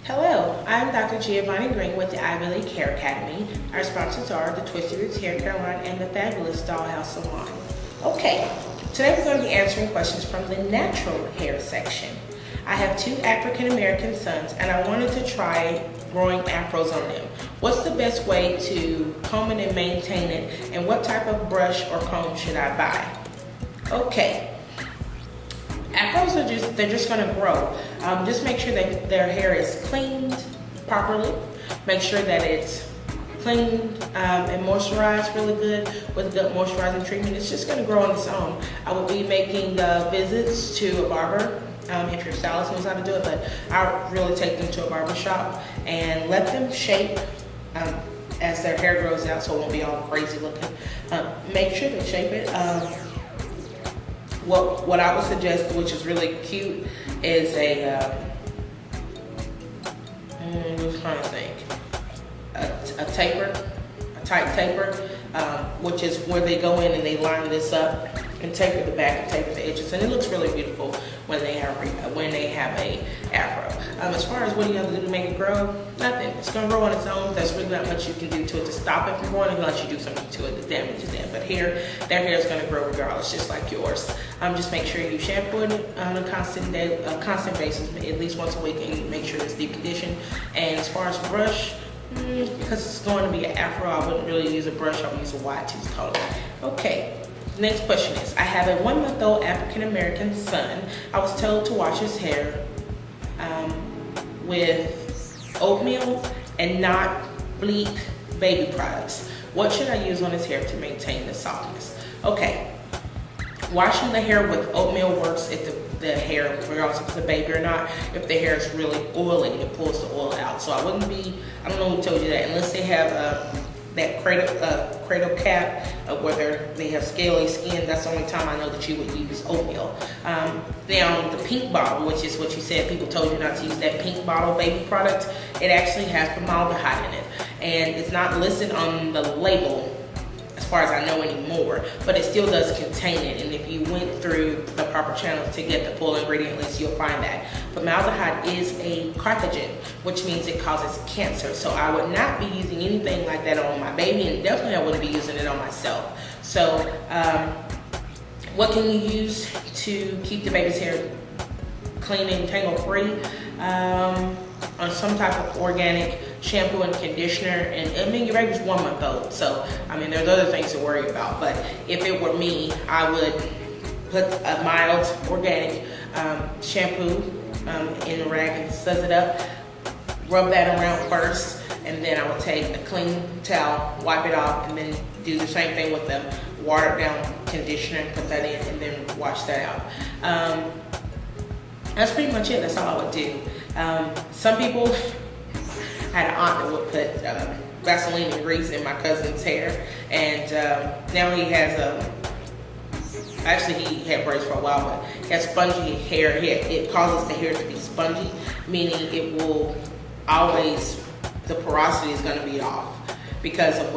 Hello, I'm Dr. Giovanni Green with the Ivy League Hair Academy. Our sponsors are the Twisted Roots Hair Care Line and the Fabulous Dollhouse Salon. Okay, today we're going to be answering questions from the natural hair section. I have two African American sons and I wanted to try growing afros on them. What's the best way to comb it and maintain it, and what type of brush or comb should I buy? Okay. Afros are they're just gonna grow. Just make sure that their hair is cleaned properly. Make sure that it's cleaned and moisturized really good with good moisturizing treatment. It's just gonna grow on its own. I will be making visits to a barber if your stylist knows how to do it, but I'll really take them to a barber shop and let them shape as their hair grows out so it won't be all crazy looking. Make sure to shape it. What I would suggest, which is really cute, is I'm trying to think, a taper, a tight taper, which is where they go in and they line this up and taper the back and taper the edges, and it looks really beautiful when they have a afro. As far as what do you have to do to make it grow, nothing. It's gonna grow on its own. There's really not much you can do to it to stop it from growing unless you do something to it that damages it. But their hair is gonna grow regardless, just like yours. Just make sure you shampoo it on a constant basis, at least once a week, and make sure it's deep conditioned. And as far as brush, because it's going to be an afro, I wouldn't really use a brush. I would use a wide tooth comb. Okay. Next question is, I have a 1-month-old African American son. I was told to wash his hair with oatmeal and not bleach baby products. What should I use on his hair to maintain the softness? Okay, washing the hair with oatmeal works if the hair, regardless if it's a baby or not, if the hair is really oily, it pulls the oil out. So I don't know who told you that, unless they have that cradle cap, whether they have scaly skin. That's the only time I know that you would use oatmeal. Now the pink bottle, which is what you said, people told you not to use that pink bottle baby product. It actually has formaldehyde in it, and it's not listed on the label as far as I know anymore, but it still does contain it. And if you went through the proper channels to get the full ingredient list, you'll find that. Formaldehyde is a carcinogen, which means it causes cancer. So I would not be using anything like that on my baby, and definitely I wouldn't be using it on myself. So what can you use to keep the baby's hair clean and tangle free? On some type of organic shampoo and conditioner. And I mean, your baby's 1 month old, so I mean, there's other things to worry about. But if it were me, I would put a mild organic shampoo in a rag and suds it up, rub that around first, and then I would take a clean towel, wipe it off, and then do the same thing with the watered down conditioner, put that in, and then wash that out. That's pretty much it. That's all I would do. Some people, I had an aunt that would put Vaseline and grease in my cousin's hair, and now he has actually he had braids for a while, but he has spongy hair. It causes the hair to be spongy, meaning it will always, the porosity is going to be off because of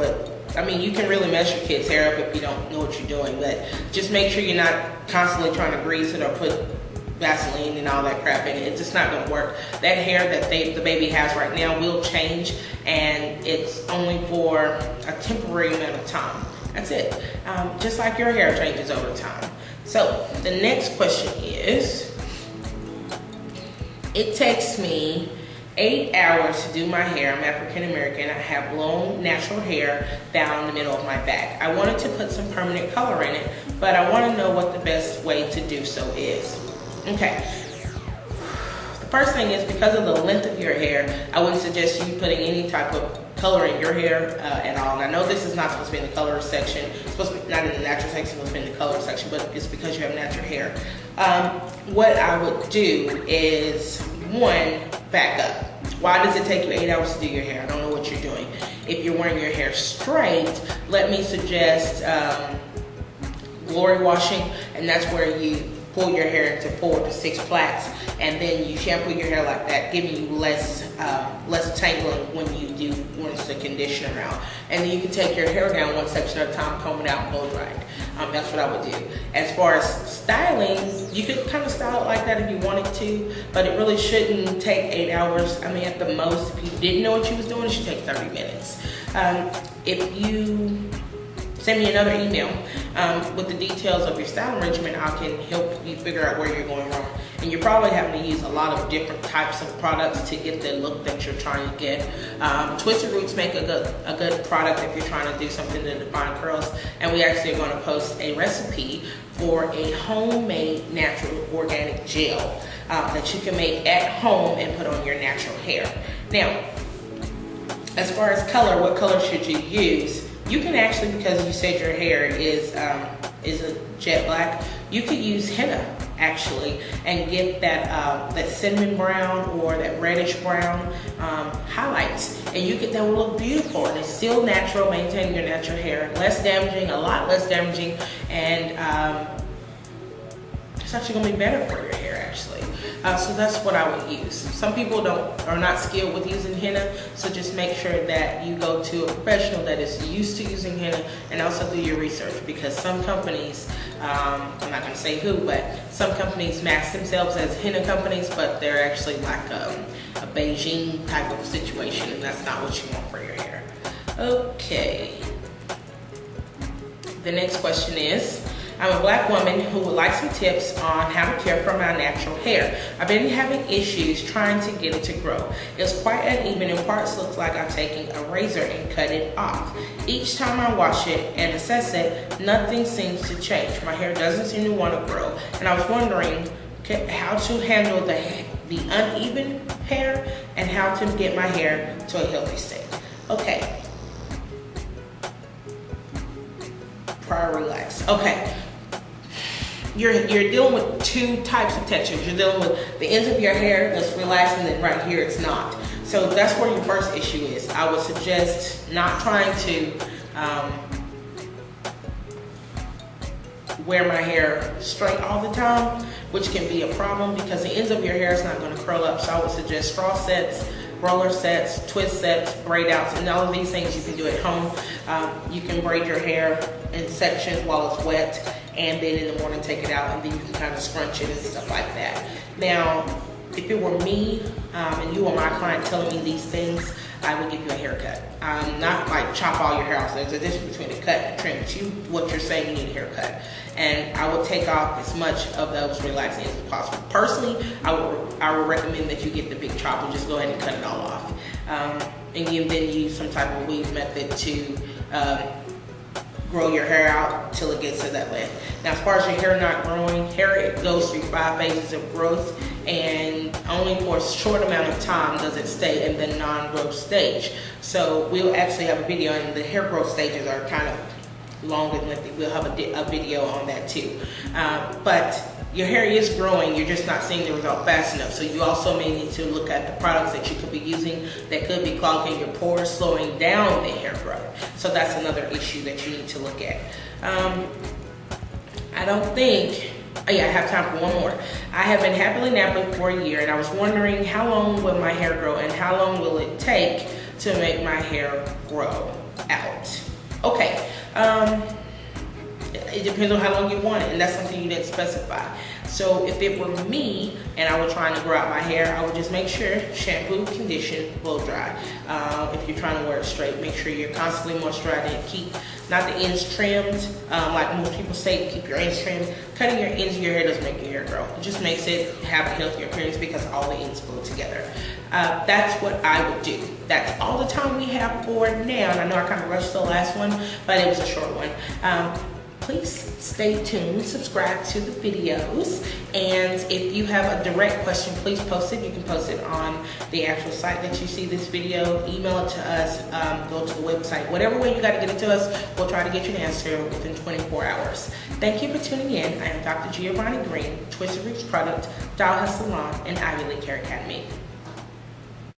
you can really mess your kid's hair up if you don't know what you're doing, but just make sure you're not constantly trying to grease it or put Vaseline and all that crap in it. It's just not going to work. That hair that the baby has right now will change, and it's only for a temporary amount of time. That's it. Just like your hair changes over time. So the next question is, it takes me 8 hours to do my hair. I'm African American. I have long natural hair down the middle of my back. I wanted to put some permanent color in it, but I want to know what the best way to do so is. Okay, the first thing is, because of the length of your hair, I wouldn't suggest you putting any type of color in your hair at all. And I know this is not supposed to be in the color section, it's supposed to be not in the natural section, it's supposed to be in the color section, but it's because you have natural hair. What I would do is, one, back up. Why does it take you 8 hours to do your hair? I don't know what you're doing. If you're wearing your hair straight, let me suggest glory washing, and that's where you pull your hair into 4 to 6 plaits, and then you shampoo your hair like that, giving you less tangling when you do rinse the conditioner out. And then you can take your hair down one section at a time, comb it out, and blow dry it. That's what I would do. As far as styling, you could kind of style it like that if you wanted to, but it really shouldn't take 8 hours. I mean, at the most, if you didn't know what you was doing, it should take 30 minutes. If you send me another email with the details of your styling regimen, I can help you figure out where you're going wrong. And you're probably having to use a lot of different types of products to get the look that you're trying to get. Twisted Roots make a good product if you're trying to do something to define curls. And we actually are going to post a recipe for a homemade natural organic gel that you can make at home and put on your natural hair. Now, as far as color, what color should you use? You can actually, because you said your hair is a jet black, you could use henna actually and get that cinnamon brown or that reddish brown highlights, and you get that will look beautiful, and it's still natural, maintaining your natural hair, less damaging, a lot less damaging, and it's actually going to be better for your hair actually. So that's what I would use. Some people are not skilled with using henna, so just make sure that you go to a professional that is used to using henna, and also do your research, because some companies, I'm not going to say who, but some companies mask themselves as henna companies, but they're actually like a Beijing type of situation, and that's not what you want for your hair. Okay. The next question is, I'm a black woman who would like some tips on how to care for my natural hair. I've been having issues trying to get it to grow. It's quite uneven, and parts looks like I'm taking a razor and cut it off. Each time I wash it and assess it, nothing seems to change. My hair doesn't seem to want to grow, and I was wondering how to handle the uneven hair and how to get my hair to a healthy state. Okay. Prior relax. Okay. You're dealing with two types of textures. You're dealing with the ends of your hair that's relaxed, and then right here it's not. So that's where your first issue is. I would suggest not trying to wear my hair straight all the time, which can be a problem because the ends of your hair is not going to curl up. So I would suggest straw sets, roller sets, twist sets, braid outs, and all of these things you can do at home. You can braid your hair in sections while it's wet, and then in the morning take it out, and then you can kind of scrunch it and stuff like that. Now, if it were me and you were my client telling me these things, I would give you a haircut. Not like chop all your hair off. There's a difference between a cut and a trim, but what you're saying, you need a haircut. And I would take off as much of those relaxing as possible. Personally, I would recommend that you get the big chop and just go ahead and cut it all off. And you then use some type of weave method to grow your hair out till it gets to that length. Now, as far as your hair not growing, it goes through 5 phases of growth, and only for a short amount of time does it stay in the non-growth stage. So we'll actually have a video, and the hair growth stages are kind of long and lengthy. We'll have a video on that too. But your hair is growing, you're just not seeing the result fast enough. So you also may need to look at the products that you could be using that could be clogging your pores, slowing down the hair growth. So that's another issue that you need to look at. I don't think, I have time for one more. I have been happily napping for a year, and I was wondering how long will my hair grow and how long will it take to make my hair grow out? Okay. It depends on how long you want it, and that's something you didn't specify. So if it were me and I were trying to grow out my hair, I would just make sure shampoo, condition, blow dry. If you're trying to wear it straight, make sure you're constantly moisturizing and keep not the ends trimmed, like most people say, keep your ends trimmed. Cutting your ends of your hair doesn't make your hair grow. It just makes it have a healthier appearance because all the ends glue together. That's what I would do. That's all the time we have for now. And I know I kind of rushed the last one, but it was a short one. Please stay tuned, subscribe to the videos, and if you have a direct question, please post it. You can post it on the actual site that you see this video, email it to us, go to the website. Whatever way you got to get it to us, we'll try to get you an answer within 24 hours. Thank you for tuning in. I am Dr. Giovanni Green, Twisted Roots Product, Dollhouse Salon, and Ivy League Hair Academy.